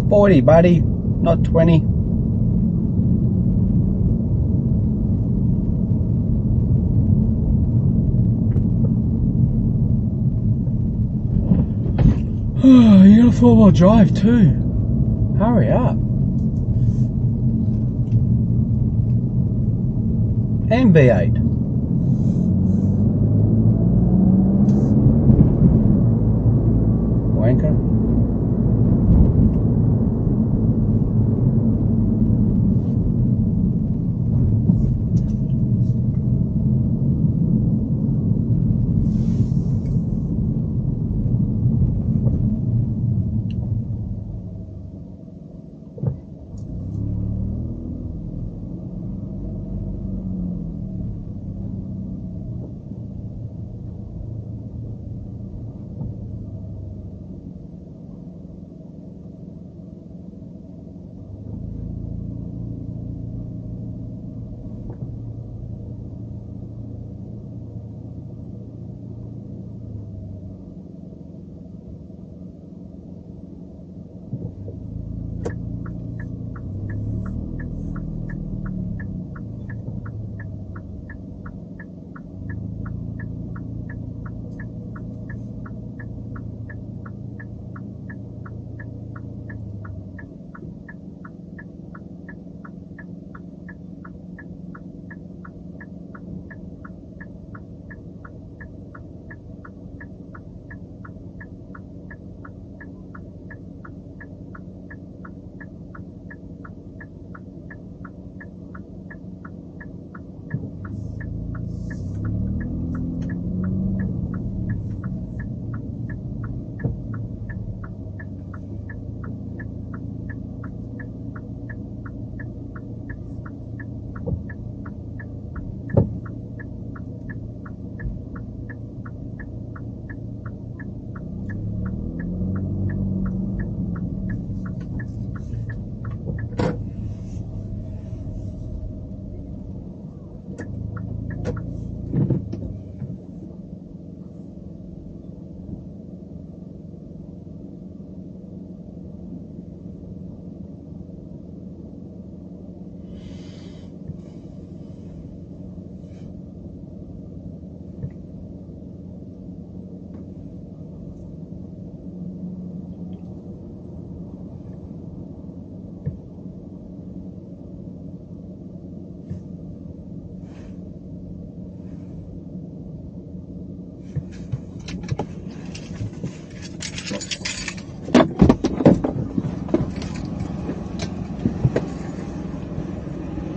40, buddy, not 20. You got a 4-wheel drive too. Hurry up. And V8. Wanker.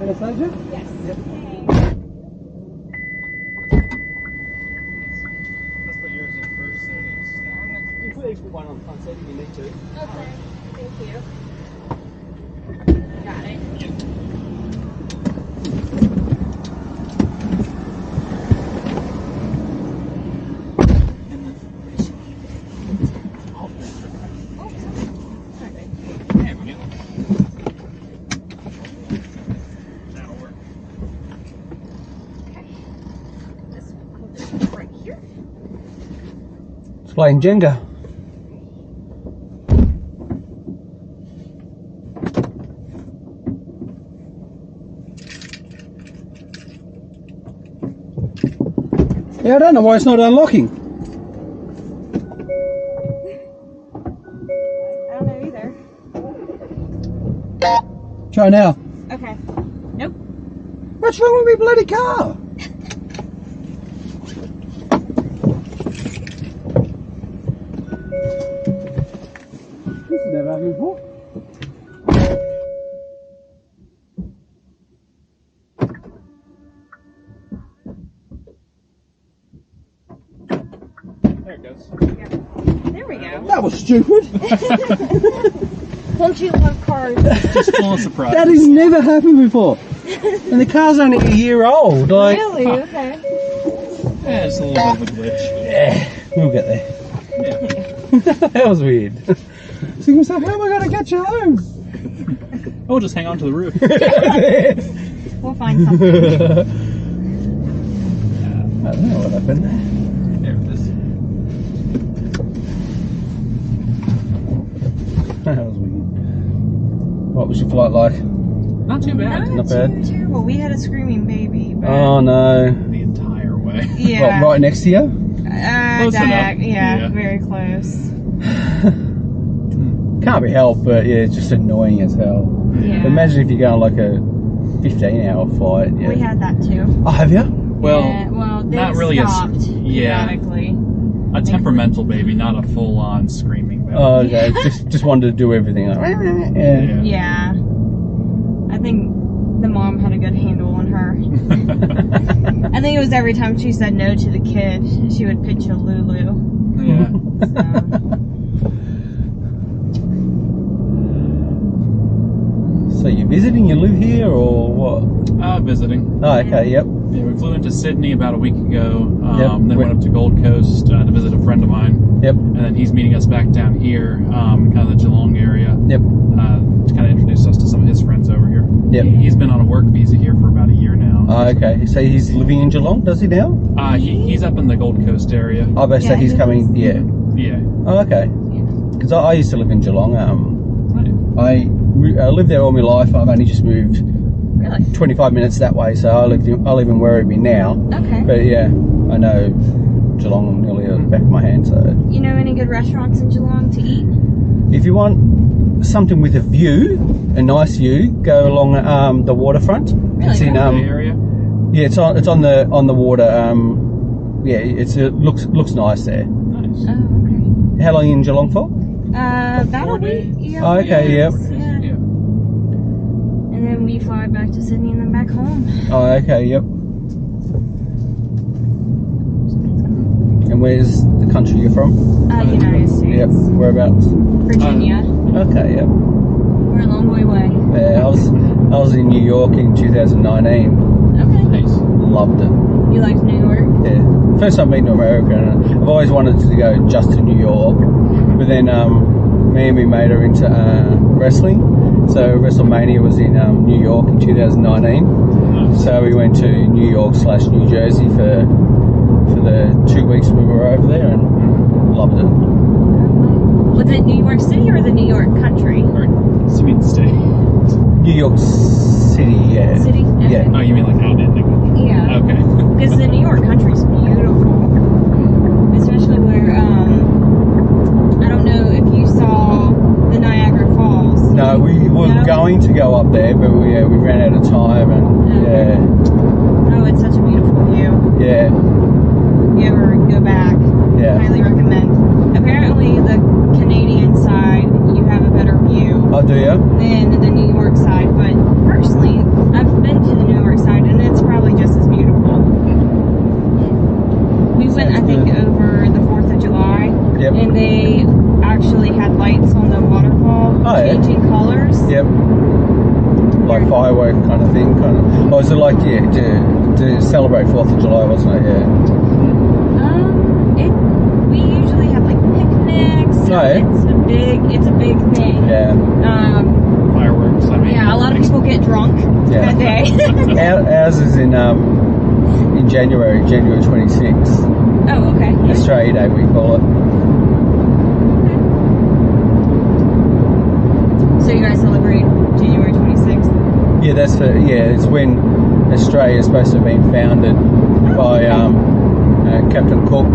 Anastasia? Yes. Yep. Let's put yours in first so it's You put one on the front seat if you need to. Okay. Thank you. Got it. There we go. That'll work. Okay. This one, we'll just put right here. It's playing Jenga. Yeah, I don't know why it's not unlocking. I don't know either. Try now. Okay. Nope. What's wrong with my bloody car? This has never happened before. There it goes. There we go. That was stupid. Don't you love cars? Just full of surprise. That has never happened before. And the car's only a year old. Like, Really? Okay. Yeah, it's a little bit of a glitch. yeah, we'll get there. Yeah. That was weird. So you say, how am I going to get you home? Oh, just hang on to the roof. We'll find something. I don't know what happened there. There it is. That was weird. What was your flight like? Not too bad. Not bad. Too terrible. We had a screaming baby. But Oh no. The entire way. yeah. What, right next to you? Close enough. Yeah, Yeah. very close. Can't be helped, but yeah, it's just annoying as hell. Yeah. Imagine if you're going like a 15-hour flight. Yeah. We had that too. Oh, have you? Well, Yeah, well, they not really stopped yeah. periodically. a temperamental baby, not a full-on screaming baby. Oh, okay. just wanted to do everything. Like, yeah. Yeah. I think the mom had a good handle on her. I think it was every time she said no to the kid, she would pitch a Lulu. Yeah. So you're visiting? You live here or what? Visiting. Oh, okay. Yep. Yeah, we flew into Sydney about a week ago, Yep. then went up to Gold Coast to visit a friend of mine. Yep. And then he's meeting us back down here, kind of the Geelong area, Yep. to kind of introduce us to some of his friends over here. Yep. He's been on a work visa here for about a year now. Oh, okay. So he's living in Geelong, does he now? He's up in the Gold Coast area. I bet say he's coming. Yeah. Yeah. Oh, okay. Because I used to live in Geelong. I lived there all my life. I've only just moved Really? 25 minutes that way, so I live in Werribee now. Okay. But yeah, I know Geelong nearly at the back of my hand. So You know any good restaurants in Geelong to eat? if you want something with a view, a nice view, go along the waterfront. Really? It's in Bay area. yeah, it's on the water. Yeah, it looks nice there. Nice. Oh, okay. How long are you in Geelong for? About 4 a week. days. Yeah. Oh, okay, yep. Yeah. Yeah. And then we fly back to Sydney and then back home. Oh, okay, yep. And where's the country you're from? United States. Yep. Whereabouts? Virginia. Okay, yep. We're a long way away. Yeah, I was in New York in 2019. Okay. Nice. Loved it. You liked New York? Yeah. First time being to America, and I've always wanted to go just to New York. But then me and my mate are into wrestling. So WrestleMania was in New York in 2019. Nice. So we went to New York / New Jersey for the 2 weeks we were over there, and loved it. Was it New York City or the New York country? Or Sweet State. New York City, yeah. City? Okay. Yeah. Oh, you mean like out in the country? Yeah. Okay. Because the New York country's beautiful. Especially where, I don't know if you saw the Niagara Falls. No, we were No? going to go up there, but we ran out of time, and Okay. Oh, it's such a beautiful view. yeah. If you ever go back, Yeah. highly recommend. Apparently, the Canadian side, you have a better view Oh, do you? than the New York side. But personally, I've been to the New York side, and it's probably just as beautiful. We went, I Sounds think, good. over the 4th of July, Yep. and they actually had lights on the waterfall, Oh, yeah. changing colors. Yep. Like firework kind of thing, kind of. Oh, was it like to celebrate 4th of July, wasn't it? Yeah. We usually have like picnics. Oh, yeah. It's a big thing. Yeah. Fireworks. I mean, Yeah, a lot of people get drunk Yeah. that day. Ours is in January 26th. Oh, okay. Australia Day, we call it. So you guys celebrate January 26th? Yeah, it's when Australia is supposed to have been founded by Captain Cook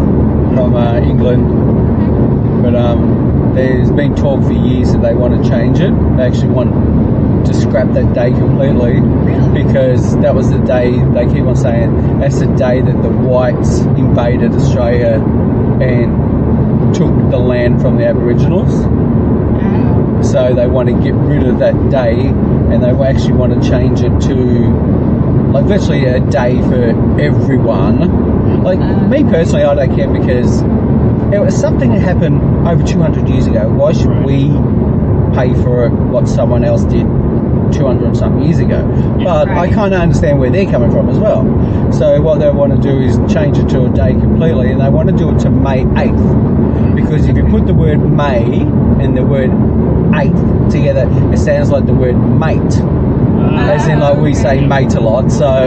from England. But there's been talk for years that they want to change it. They actually want to scrap that day completely. Really? Because that was the day, they keep on saying, that's the day that the whites invaded Australia and took the land from the Aboriginals. So they want to get rid of that day, and they actually want to change it to like virtually a day for everyone. Like me personally, I don't care, because it was something that happened over 200 years ago. Why should we pay for what someone else did 200 and something years ago? But I kind of understand where they're coming from as well. So what they want to do is change it to a day completely, and they want to do it to May 8th. Because if you put the word May and the word 8th together, it sounds like the word mate. As in, like, we say mate a lot, so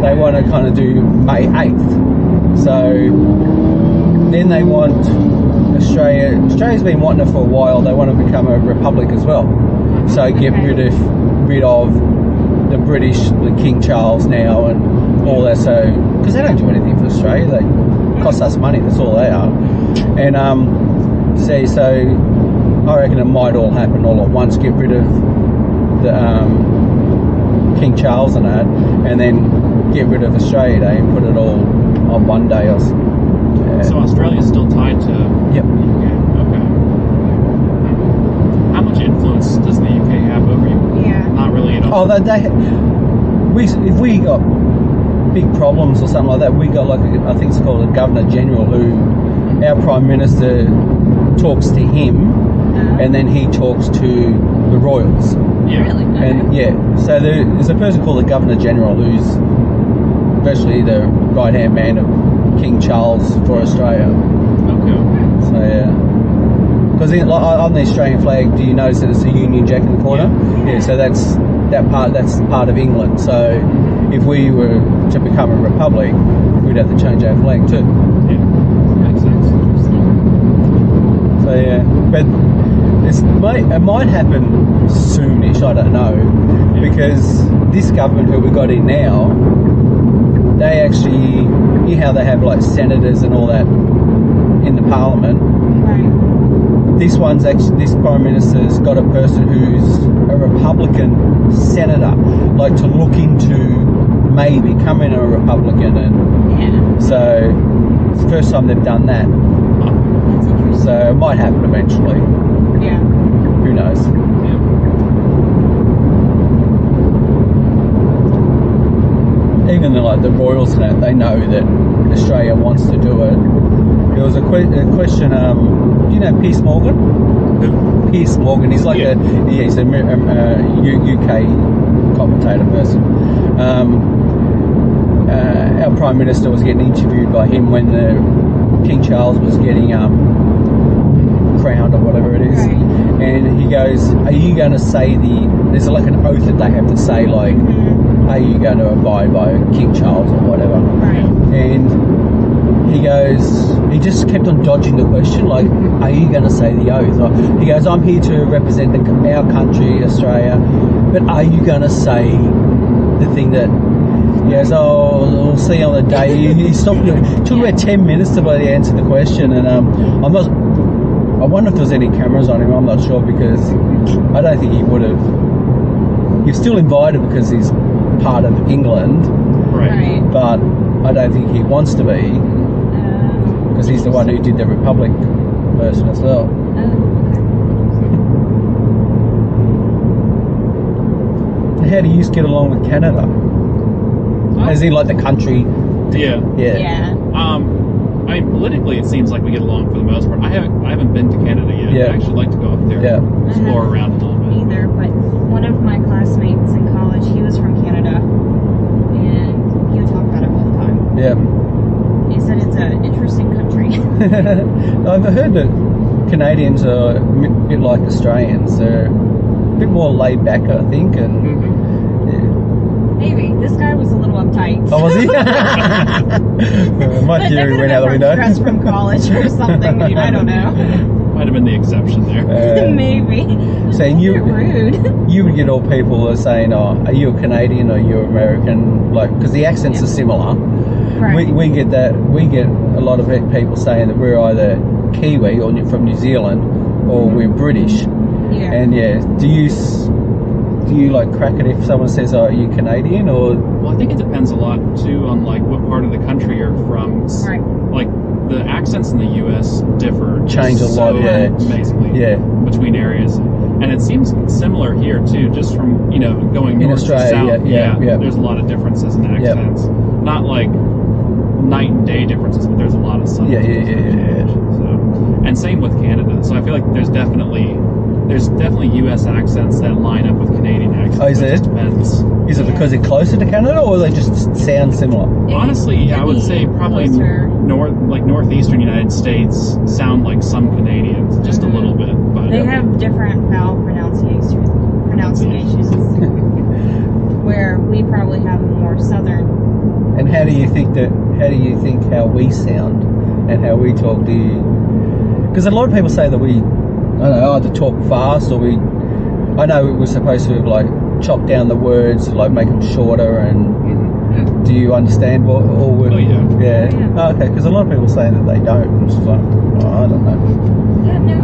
they want to kind of do May 8th. So then they want Australia's been wanting it for a while. They want to become a republic as well. So get rid of the British, the King Charles now, and all that. So because they don't do anything for Australia, they cost us money. That's all they are. And so I reckon it might all happen all at once. Get rid of the King Charles and that, and then get rid of Australia Day and put it all on one day. So Australia's still tied to Yep. UK. Okay. How much influence does the UK have over you? Yeah. Not really at all. Oh, if we got big problems or something like that, we got I think it's called a Governor General, who our Prime Minister talks to him, and then he talks to the royals. Yeah. Really? Okay. And so there's a person called the Governor General, who's virtually the right hand man of King Charles for Australia. Okay. So because on the Australian flag, do you notice that it's a Union Jack in the corner? Yeah. So that's part of England. So if we were to become a republic, we'd have to change our flag too. Yeah. Makes sense. So but it might happen soonish. I don't know, because this government who we got in now, they actually, you know how they have like senators and all that in the parliament. Right. This Prime Minister's got a person who's a Republican senator, like to look into maybe becoming a Republican, and Yeah. so it's the first time they've done that. That's interesting. So it might happen eventually. Yeah. Who knows? Yeah. Even the royals and that, they know that Australia wants to do it. There was a question. Do you know Piers Morgan? Who? Piers Morgan. He's like he's a UK commentator person. Our Prime Minister was getting interviewed by him when the King Charles was getting crowned or whatever it is, Right. and he goes, "Are you going to say there's like an oath that they have to say, like, are you going to abide by King Charles or whatever?" Right. And he just kept on dodging the question, like, are you going to say the oath? Or he goes, I'm here to represent our country, Australia, but are you going to say the thing that, he goes, oh, we'll see on the day. He stopped, it took about 10 minutes to bloody answer the question, and I wonder if there's any cameras on him. I'm not sure, because I don't think he would have. He's still invited because he's part of England, Right. but I don't think he wants to be, because he's the one who did the Republic version as well. How do you get along with Canada? As in, like, the country? Yeah. Yeah. I mean, politically, it seems like we get along for the most part. I haven't been to Canada yet. Yeah. I'd actually like to go up there. Yeah. Explore around a little bit. Either, but one of my classmates in college, he was from Canada, and he would talk about it all the time. Yeah. He said it's an interesting country. I've heard that Canadians are a bit like Australians. They're a bit more laid back, I think, and Maybe. This guy was a little uptight. oh, was he? My That theory could went have out the been window. stress from college or something. I don't know. Might have been the exception there. Maybe. So You're rude. you would get all people are saying, "Oh, are you a Canadian or are you American?" Like, because the accents are similar. Right. We get that. We get a lot of people saying that we're either Kiwi or from New Zealand, or we're British. Yeah. And do you like crack it if someone says, "Oh, are you Canadian?" Or Well, I think it depends a lot too on like what part of the country you're from. Right. Like the accents in the U.S. differ. Change a lot, so yeah. amazingly. Yeah. Between areas, and it seems similar here too. Just from going In north Australia, to south. yeah. There's a lot of differences in accents. Not like night and day differences, but there's a lot of subtle Yeah. So, and same with Canada. So I feel like there's definitely U.S. accents that line up with Canadian accents. Oh, is It it? just depends. Is it because they're closer to Canada, or they just sound similar? Honestly, I would say probably Closer. northeastern United States sound like some Canadians, just a little bit. But They have different vowel pronunciations, where we probably have a more southern. And how do you think how we sound and how we talk? Because a lot of people say that we, I don't know, either talk fast or we. I know we're supposed to like chop down the words, like make them shorter. And do you understand what all we're? Oh yeah. Yeah. Oh, yeah. Oh, okay. Because a lot of people say that they don't. And it's just like, oh, I don't know. Yeah, no,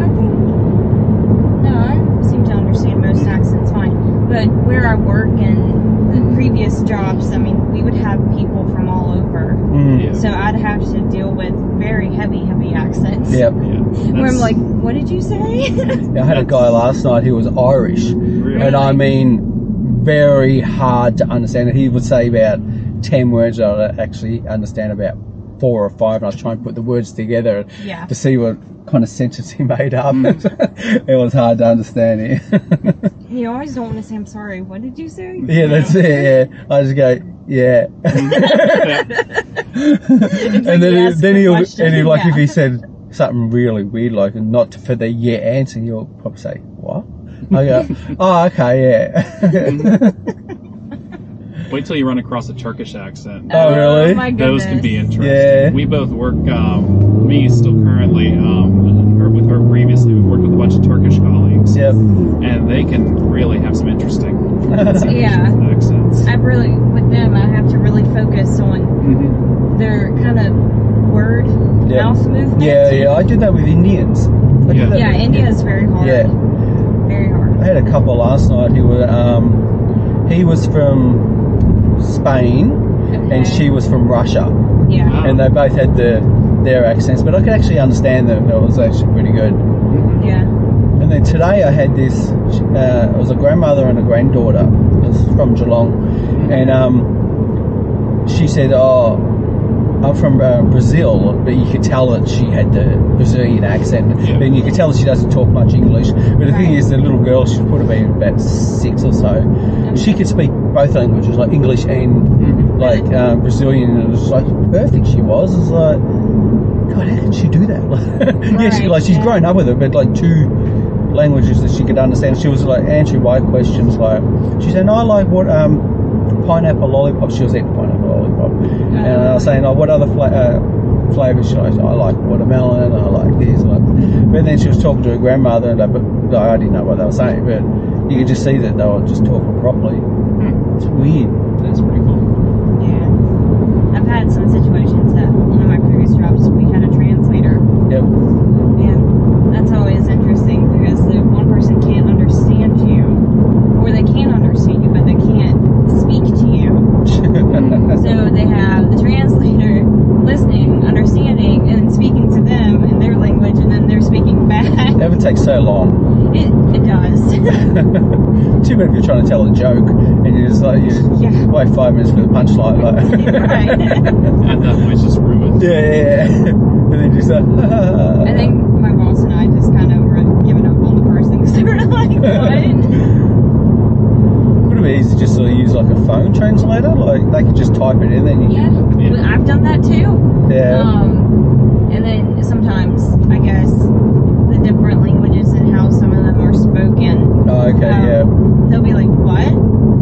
I seem to understand most accents fine. But where I work and the previous jobs, I mean, we would have people from all over. Yeah. So I'd have to deal with very heavy accents. Yep. Yeah. Where I'm like, what did you say? I had a guy last night who was Irish, Really? and I mean, very hard to understand. And he would say about 10 words that I actually understand about 4 or 5, and I was trying to put the words together Yeah. to see what kind of sentence he made up. It was hard to understand it. You always don't want to say, I'm sorry, what did you say? Yeah, that's it. Yeah, I just go, yeah. And then he'll like if he said something really weird, like not for the yeah answer, he'll probably say what? I go, oh, okay, yeah. Wait till you run across a Turkish accent. Oh, really? My goodness. Those can be interesting. Yeah. We both work, me still currently, or with her previously, we worked with a bunch of Turkish colleagues. Yep. And they can really have some interesting Yeah. accents. I really, with them, I have to really focus on their kind of word, Yep. mouth movement. Yeah, I do that with Indians. I do Yeah. that Yeah, with India is very hard. Yeah. Very hard. I had a couple last night who were, he was from Spain and Okay. she was from Russia, Yeah. Wow. and they both had their accents, but I could actually understand them. It was actually pretty good. Yeah. And then today I had this, it was a grandmother and a granddaughter. It was from Geelong, and she said, oh, I'm from Brazil, but you could tell that she had the Brazilian accent. Yeah. And you could tell that she doesn't talk much English. But the thing Right. is, the little girl, she would have been about 6 or so. She could speak both languages, like English and like Brazilian. And it was like perfect. She was. It's like, God, how can she do that? Yeah, she, Right, like she's yeah. grown up with it, but like 2 languages that she could understand. She was like answering my questions. Like she said, "No, I like what pineapple lollipop." She was eating pineapple lollipop, and I was saying, "Oh, what other flavors should I?" Say, I like watermelon. I like this. But then she was talking to her grandmother, and but I didn't know what they were saying. But you could just see that they were just talking properly. It's weird. That's pretty cool. Yeah. I've had some situations that one of my previous jobs, we had a translator. Yep. And that's always interesting because the one person can't understand you, or they can understand you, but they can't speak to you. So they have the translator listening, understanding, and speaking to them in their language, and then they're speaking back. That would take so long. It does. Too bad if you're trying to tell a joke and you just like you Yeah. wait 5 minutes for the punchline. Like. Right. At that point, it's just ruined. Yeah. And then just like. I think my boss and I just kind of were giving up on the person because they were like, what? Would it be easy just to use like a phone translator? Like they could just type it in, then you Yeah, can. Yeah. I've done that too. Yeah. And then sometimes, I guess, the different languages and how some of them are spoken, Oh, okay. Yeah. they'll be like, what?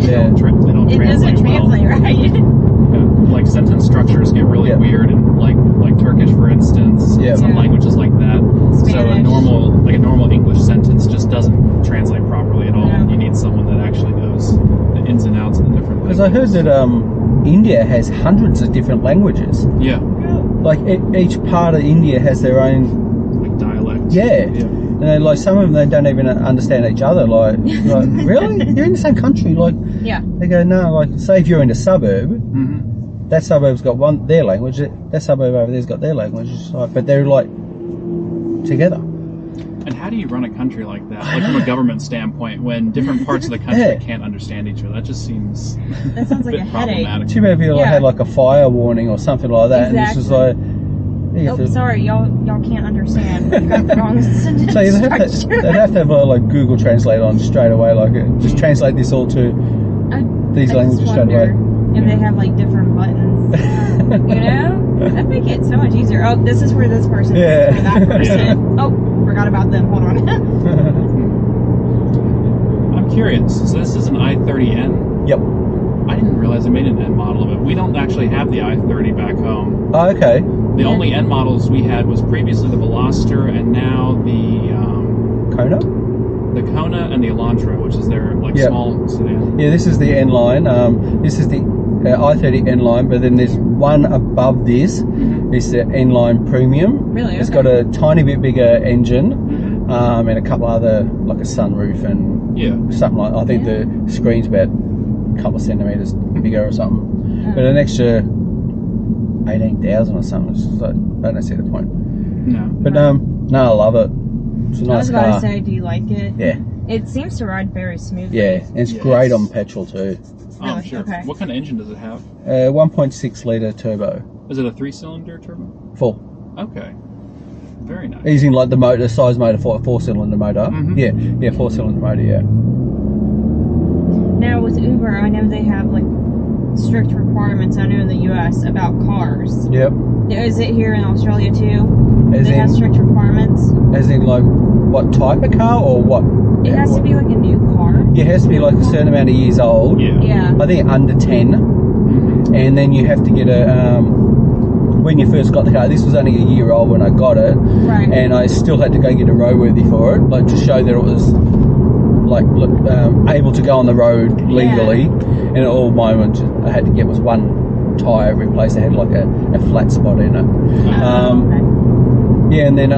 Yeah. They don't It translate doesn't well. translate right. Yeah. Like sentence structures get really Yeah. weird, and like Turkish, for instance, Yeah. some Yeah. languages like that. So a Spanish. normal English sentence just doesn't translate properly at all. No. You need someone that actually knows the ins and outs of the different Because languages. I heard that India has hundreds of different languages. Yeah, Like each part of India has their own. like dialect. Yeah. Yeah. And then, like some of them, they don't even understand each other. Like really? You're in the same country. Like Yeah. they go, no. Like say if you're in a suburb, Mm-hmm. that suburb's got their language. That suburb over there's got their language. It's like, but they're like together. And how do you run a country like that? Like from a government standpoint, when different parts of the country Yeah. can't understand each other, that just seems That sounds a like bit a headache. problematic. Too bad if you Yeah. had like a fire warning or something like that, and it's just like. you have Oh, to- sorry, y'all can't understand. We've got the wrong sentence So they'd have structure. to have like Google Translate on straight away, like just translate this all to these I languages just straight away. wonder if they have like different buttons. You know? That'd make it so much easier. Oh, this is for this person. This is for that Yeah. person. Oh, forgot about them. Hold on. I'm curious. So this is an i30N. Yep. I didn't realize they made an N model of it. We don't actually have the i30 back home. Oh, okay. The only N models we had was previously the Veloster and now the Kona? the Kona and the Elantra, which is their like Yep. small sedan. Yeah, this is the N line. This is the i30 N line, but then there's one above this. It's the N line Premium. Really? It's Okay. got a tiny bit bigger engine, and a couple other, like a sunroof and Yeah. something like. I think the screen's about a couple of centimeters bigger or something. But an extra 18,000 or something. It's just like, I don't see the point. No. But no, I love it. It's a I nice was about car. to say, do you like it? Yeah, It seems to ride very smoothly. yeah, and it's Yeah, great it's- on petrol too. Oh, I'm Really? sure. Okay. What kind of engine does it have? 1.6 litre turbo, Is it a 3-cylinder turbo? full. Okay. Very nice. Using like the motor, size motor for a 4-cylinder motor. Yeah, 4-cylinder motor. Yeah. Now with Uber, I know they have like strict requirements. I know in the U.S. about cars. Yep. Is it here in Australia too? As They have in, strict requirements. as in like what type of car or what? It has to be like a new car. Yeah, it has to be like a certain amount of years old. Yeah. Yeah. I think under 10, and then you have to get a. When you first got the car, this was only a year old when I got it, Right. and I still had to go get a roadworthy for it, like to show that it was like able to go on the road legally. And all I had to get was one tyre replaced. It had like a flat spot in it. Okay. Yeah, and then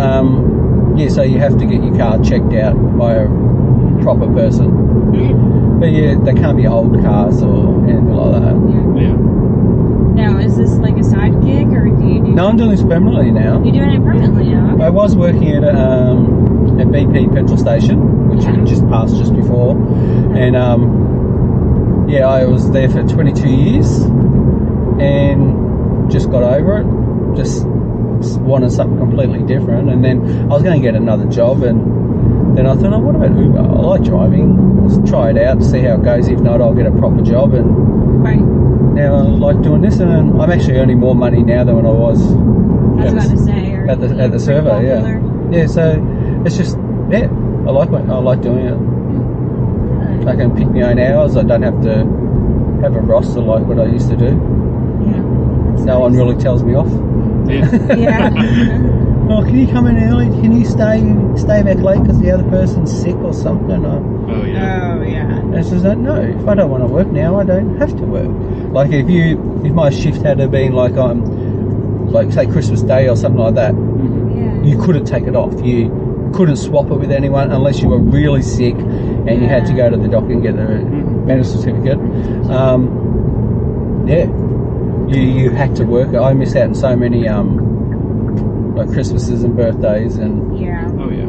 so you have to get your car checked out by a proper person. But yeah, they can't be old cars or anything like that. Yeah. Now, is this like a side gig, or do you do? No, I'm doing this permanently now. You're doing it permanently now. Okay. I was working at a BP petrol station, which we just passed just before, and I was there for 22 years, and just got over it. Just wanted something completely different, and then I was going to get another job, and then I thought, oh, what about Uber? I like driving. Let's try it out, see how it goes. If not, I'll get a proper job, and Right. now I like doing this, and I'm actually earning more money now than when I was I was about to say. Are at the you server. pretty Yeah, popular? yeah. So it's just I like doing it. I can pick my own hours. I don't have to have a roster like what I used to do. Yeah. That's No one nice. really tells me off. Yeah. Yeah. Oh, can you come in early? Can you stay back late because the other person's sick or something? Oh yeah. Oh yeah. And it's just like, no, if I don't want to work now, I don't have to work. Like if my shift had to been like like say Christmas Day or something like that, Yeah. you couldn't take it off. You couldn't swap it with anyone unless you were really sick and you had to go to the doctor and get a medical certificate. You had to work. I missed out on so many like Christmases and birthdays and Yeah. Oh yeah.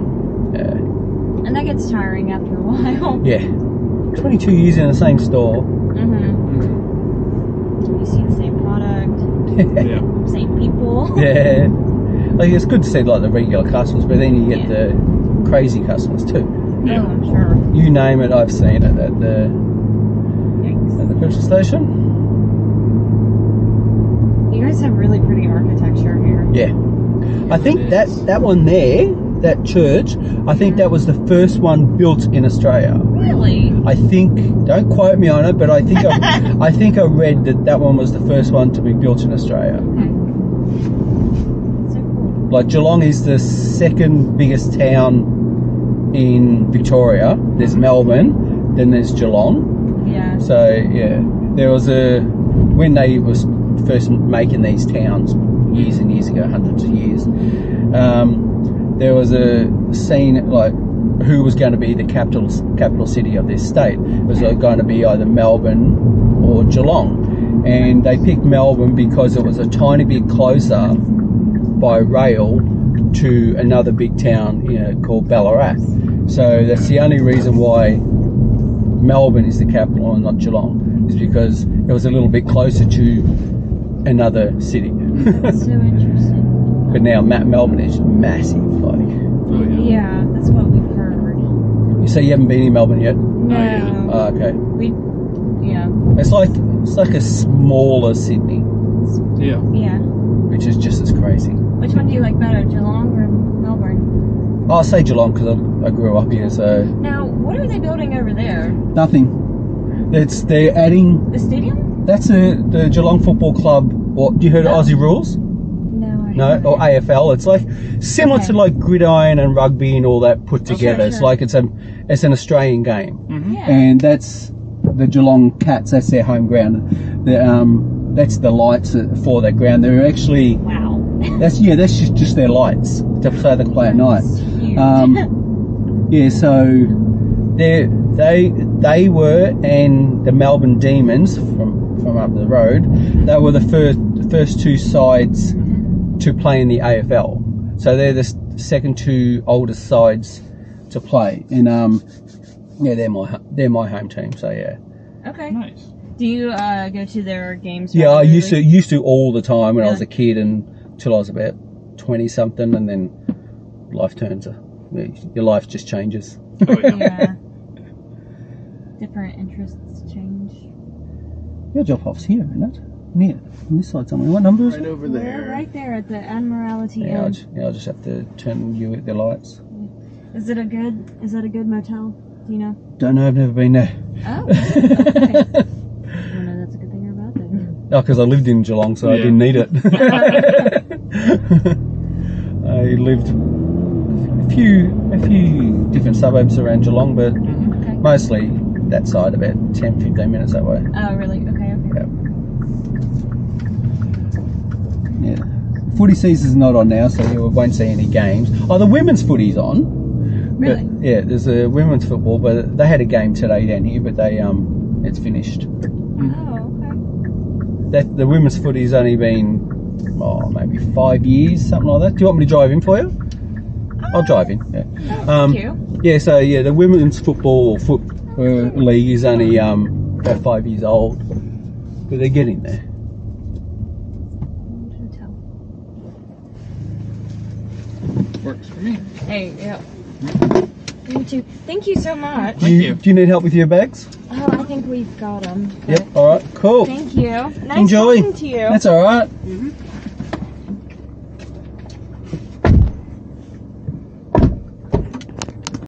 And that gets tiring after a while. yeah. 22 years in the same store. You see the same product, Yeah. same people. Yeah. Like it's good to see like the regular customers, but then you get the crazy customers too. Oh, Yeah. I'm sure. You name it, I've seen it at the Yikes. petrol station. You guys have really pretty architecture here. Yeah. I think it that is. one there, that church, I think that was the first one built in Australia. Really? I think, don't quote me on it, but I think I think I read that one was the first one to be built in Australia. So cool. Like Geelong is the second biggest town in Victoria. There's Melbourne, then there's Geelong. Yeah. So yeah, there was when they was first making these towns years and years ago, hundreds of years. There was a scene like who was going to be the capital city of this state. It was going to be either Melbourne or Geelong, and they picked Melbourne because it was a tiny bit closer by rail to another big town, called Ballarat. So that's the only reason why Melbourne is the capital and not Geelong, is because it was a little bit closer to another city. That's so interesting. But now Melbourne is massive. Like, Oh yeah. Yeah, that's what we've heard. you say you haven't been in Melbourne yet? No. yeah. Oh, okay. Yeah. It's like a smaller Sydney, Yeah. Yeah. which is just as crazy. Which one do you like better, Geelong or Melbourne? I'll say Geelong because I grew up here. So Now, what are they building over there? nothing. They're adding. The stadium? That's the Geelong Football Club. What, you heard of Aussie Rules? No, I No, haven't. or AFL. It's like similar Okay. to like gridiron and rugby and all that put together. It's sure. like it's an Australian game, Yeah. and that's the Geelong Cats. That's their home ground. That's the lights for that ground. They're actually Wow. that's just their lights so they can play at night. That's huge. Yeah, so they were, and the Melbourne Demons from up the road, they were the first two sides to play in the AFL. So they're the second two oldest sides to play, and yeah, they're my home team. So yeah. Okay. Nice. Do you go to their games? Yeah, I regularly? used to all the time when I was a Really? kid until I was about 20 something, and then life turns. Your life just changes. Oh, yeah. Yeah. Different interests change. Your drop off's here, isn't it? Near on this side somewhere. What number is Right it? over We're there. right there at the Admiralty Yeah, Inn. I'll just have to turn you at the lights. Is that a good motel? Do you know? Don't know. I've never been there. Oh. Okay. Well, no, that's a good thing you're about then. Oh, because I lived in Geelong, so I Yeah. didn't need it. I lived a few different suburbs around Geelong, but Okay. mostly that side, about 10-15 minutes that way. Oh, really? Okay. Yeah. Footy season's not on now, so you won't see any games. Oh, the women's footy's on. Really? But, yeah, there's a women's football, but they had a game today down here, but it's finished. Oh, okay. The women's footy's only been maybe 5 years, something like that. Do you want me to drive in for you? I'll drive in. Yeah. Thank you. Yeah. So yeah, the women's football league is only about 5 years old, but they're getting there. Hotel. Works for me. Hey, yeah. Me too. Thank you so much. Do you need help with your bags? Oh, I think we've got them. Yep. All right. Cool. Thank you. Nice Enjoy. talking to you. That's all right.